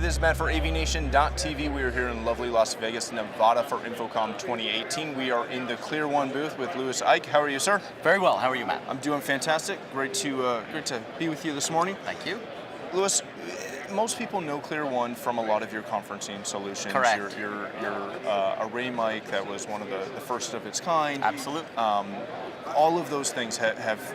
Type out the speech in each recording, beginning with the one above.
this is Matt for AVNation.tv. We are here in lovely Las Vegas, Nevada for InfoComm 2018. We are in the ClearOne booth with Lewis Eig. How are you, sir? Very well. How are you, Matt? I'm doing fantastic. Great to be with you this morning. Thank you. Lewis, most people know ClearOne from a lot of your conferencing solutions. Correct. Your array mic that was one of the first of its kind. Absolutely. All of those things have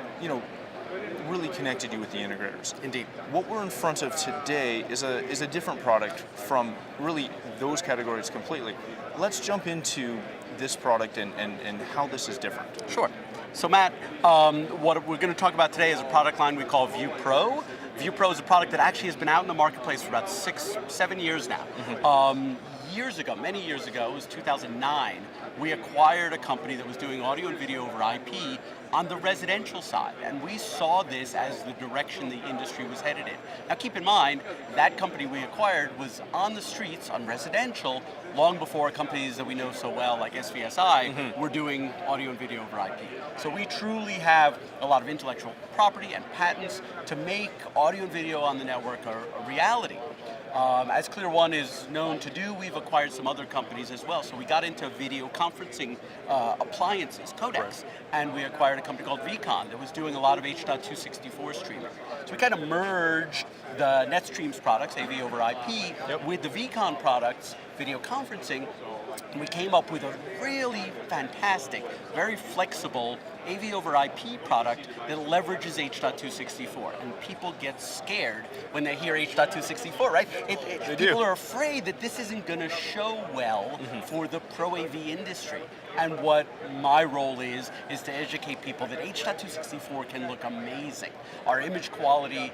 really connected you with the integrators. Indeed. What we're in front of today is a different product from really those categories completely. Let's jump into this product and how this is different. Sure. So Matt, what we're going to talk about today is a product line we call ViewPro. ViewPro is a product that actually has been out in the marketplace for about 6-7 years now. Mm-hmm. Years ago, many years ago, it was 2009, we acquired a company that was doing audio and video over IP on the residential side, and we saw this as the direction the industry was headed in. Now keep in mind, that company we acquired was on the streets, on residential, long before companies that we know so well, like SVSI, were doing audio and video over IP. So we truly have a lot of intellectual property and patents to make audio and video on the network a reality. As ClearOne is known to do, we've acquired some other companies as well. So we got into video conferencing appliances, codecs, and we acquired a company called VCon that was doing a lot of H.264 streaming. So we kind of merged the NetStreams products, AV over IP, with the VCon products, video conferencing, and we came up with a really fantastic, very flexible AV over IP product that leverages H.264. And people get scared when they hear H.264, right? People are afraid that this isn't going to show well for the pro AV industry. And what my role is to educate people that H.264 can look amazing. Our image quality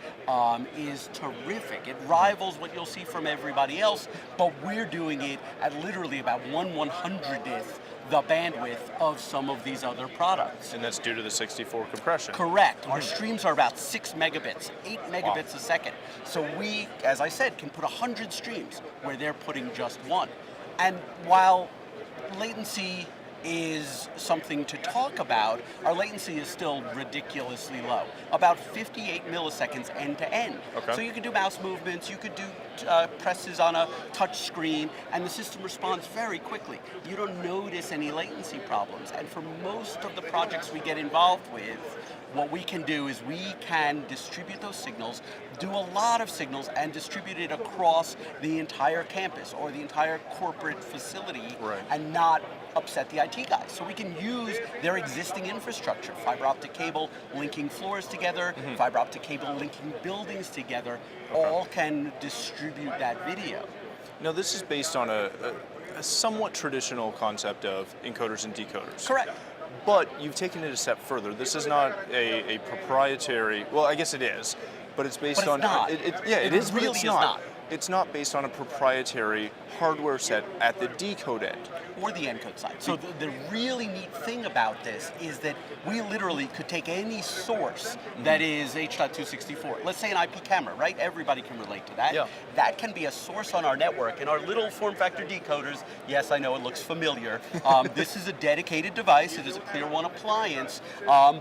is terrific. It rivals what you'll see from everybody else, but we're doing it at literally about 1/100th the bandwidth of some of these other products. And that's due to the 64 compression. Correct. Our streams are about 6 megabits, 8 megabits a second. So we, as I said, can put 100 streams where they're putting just one. And while latency is something to talk about, our latency is still ridiculously low. About 58 milliseconds end to end. Okay. So you could do mouse movements, you could do presses on a touch screen, and the system responds very quickly. You don't notice any latency problems. And for most of the projects we get involved with, what we can do is we can distribute those signals, do a lot of signals, and distribute it across the entire campus or the entire corporate facility, and not upset the IT guys. So we can use their existing infrastructure, fiber optic cable linking floors together, fiber optic cable linking buildings together, all can distribute that video. Now this is based on a somewhat traditional concept of encoders and decoders. Correct. But you've taken it a step further. This is not a proprietary, well, I guess it is, but it's based on... Not. It is, really but it's not. It's not based on a proprietary hardware set at the decode end. Or the encode side. So the really neat thing about this is that we literally could take any source that is H.264. Let's say an IP camera, right? Everybody can relate to that. Yeah. That can be a source on our network, and our little form factor decoders, yes, I know it looks familiar. This is a dedicated device. It is a ClearOne appliance,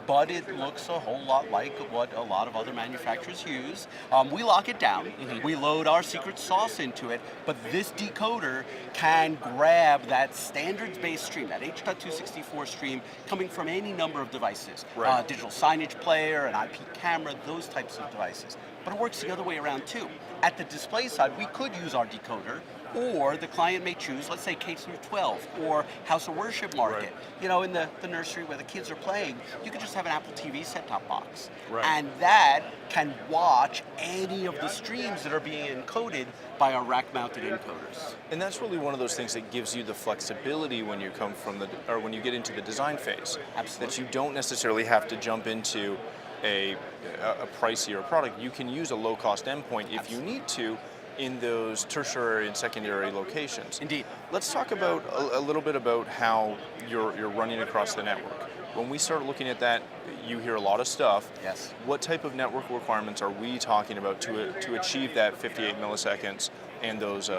but it looks a whole lot like what a lot of other manufacturers use. We lock it down. We load our secret sauce into it, but this decoder can grab that standards-based stream, that H.264 stream, coming from any number of devices. Digital signage player, an IP camera, those types of devices. But it works the other way around too. At the display side, we could use our decoder, or the client may choose, let's say K-12 or House of Worship market. You know, in the nursery where the kids are playing, you could just have an Apple TV set-top box. And that can watch any of the streams that are being encoded by our rack-mounted encoders. And that's really one of those things that gives you the flexibility when you come from when you get into the design phase. Absolutely. That you don't necessarily have to jump into a pricier product. You can use a low-cost endpoint if you need to in those tertiary and secondary locations. Indeed. Let's talk about a little bit about how you're running across the network. When we start looking at that, you hear a lot of stuff. Yes. What type of network requirements are we talking about to achieve that 58 milliseconds and those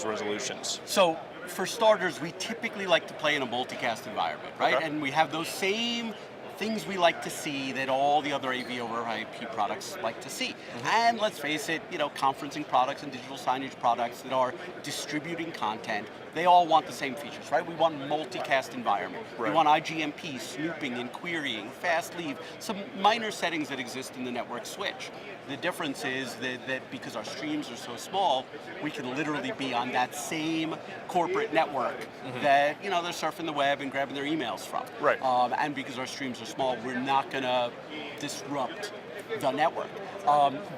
resolutions? So, for starters, we typically like to play in a multicast environment, right? Okay. And we have those same things we like to see that all the other AV over IP products like to see. And let's face it, conferencing products and digital signage products that are distributing content, they all want the same features, right? We want multicast environment. Right. We want IGMP, snooping and querying, fast leave, some minor settings that exist in the network switch. The difference is that because our streams are so small, we can literally be on that same corporate network that they're surfing the web and grabbing their emails from. Right. And because our streams are small, we're not going to disrupt the network.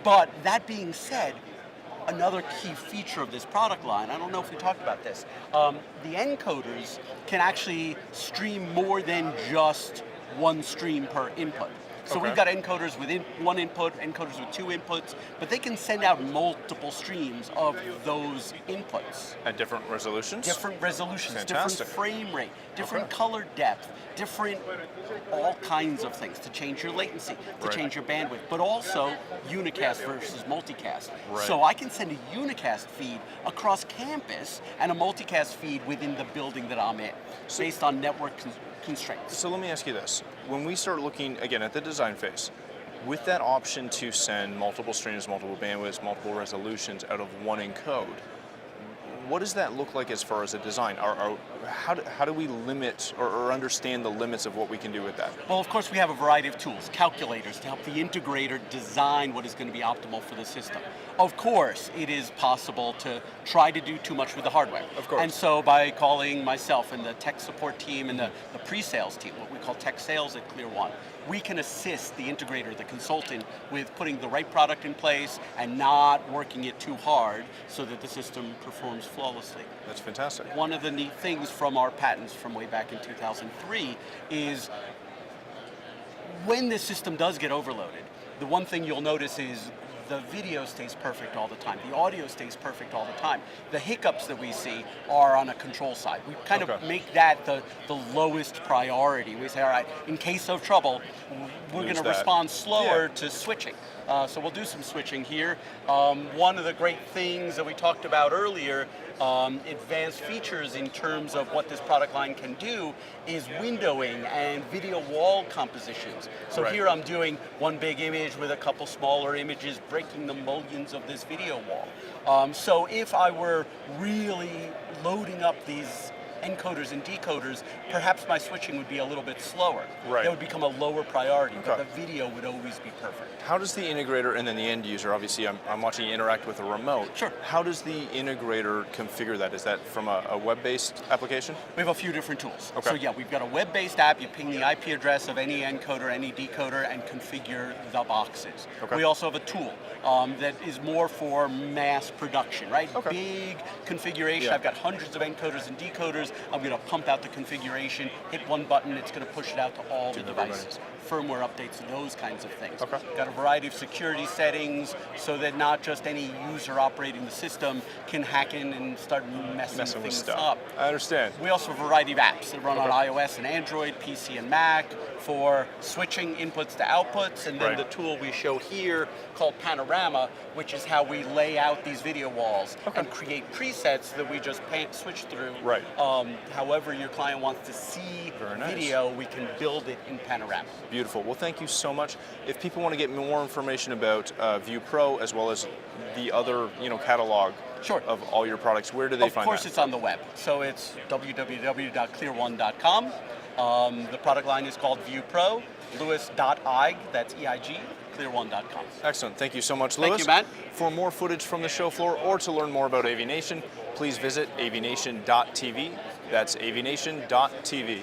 But that being said, another key feature of this product line, I don't know if we talked about this, the encoders can actually stream more than just one stream per input. So Okay. we've got encoders with one input, encoders with two inputs, but they can send out multiple streams of those inputs. At different resolutions? Different resolutions, Fantastic. different frame rate, different Okay. color depth, different all kinds of things to change your latency, to Right. change your bandwidth, but also unicast versus multicast. Right. So I can send a unicast feed across campus and a multicast feed within the building that I'm in, based on network constraints. So let me ask you this. When we start looking, again, at the design phase, with that option to send multiple streams, multiple bandwidths, multiple resolutions out of one encode, what does that look like as far as a design? How do we limit or understand the limits of what we can do with that? Well, of course, we have a variety of tools, calculators, to help the integrator design what is going to be optimal for the system. Of course, it is possible to try to do too much with the hardware. Of course. And so by calling myself and the tech support team and the pre-sales team, what we call tech sales at ClearOne, we can assist the integrator, the consultant, with putting the right product in place and not working it too hard so that the system performs flawlessly. That's fantastic. One of the neat things from our patents from way back in 2003 is when this system does get overloaded, the one thing you'll notice is the video stays perfect all the time. The audio stays perfect all the time. The hiccups that we see are on a control side. We kind of Okay. make that the lowest priority. We say, all right, in case of trouble, we're going to that. respond slower Yeah. to switching. So we'll do some switching here. One of the great things that we talked about earlier, advanced features in terms of what this product line can do, is windowing and video wall compositions. So Right. here I'm doing one big image with a couple smaller images, breaking the mullions of this video wall. So if I were really loading up these encoders and decoders, perhaps my switching would be a little bit slower. Right. That would become a lower priority, but Okay. the video would always be perfect. How does the integrator and then the end user, obviously I'm watching you interact with a remote. Sure. How does the integrator configure that? Is that from a web-based application? We have a few different tools. Okay. So yeah, we've got a web-based app. You ping the IP address of any encoder, any decoder, and configure the boxes. Okay. We also have a tool that is more for mass production, right? Okay. Big configuration. Yeah. I've got hundreds of encoders and decoders. I'm going to pump out the configuration, hit one button, it's going to push it out to all the everybody. devices. Firmware updates, those kinds of things. Okay. Got a variety of security settings so that not just any user operating the system can hack in and start messing Messing with things stuff. up. I understand. We also have a variety of apps that run on Okay. iOS and Android, PC and Mac for switching inputs to outputs, and then Right. the tool we show here called Panorama, which is how we lay out these video walls and create presets that we just switch through. Right. However your client wants to see Very nice. video, we can build it in Panorama. Beautiful. Well, thank you so much. If people want to get more information about ViewPro as well as the other, catalog Sure. of all your products, where do they Of find course, that? it's on the web. So it's www.clearone.com. The product line is called ViewPro. Lewis.Eig, that's EIG, ClearOne.com. Excellent. Thank you so much, Thank Lewis. you, Matt. For more footage from the show floor or to learn more about AVNation, please visit avnation.tv. That's avnation.tv.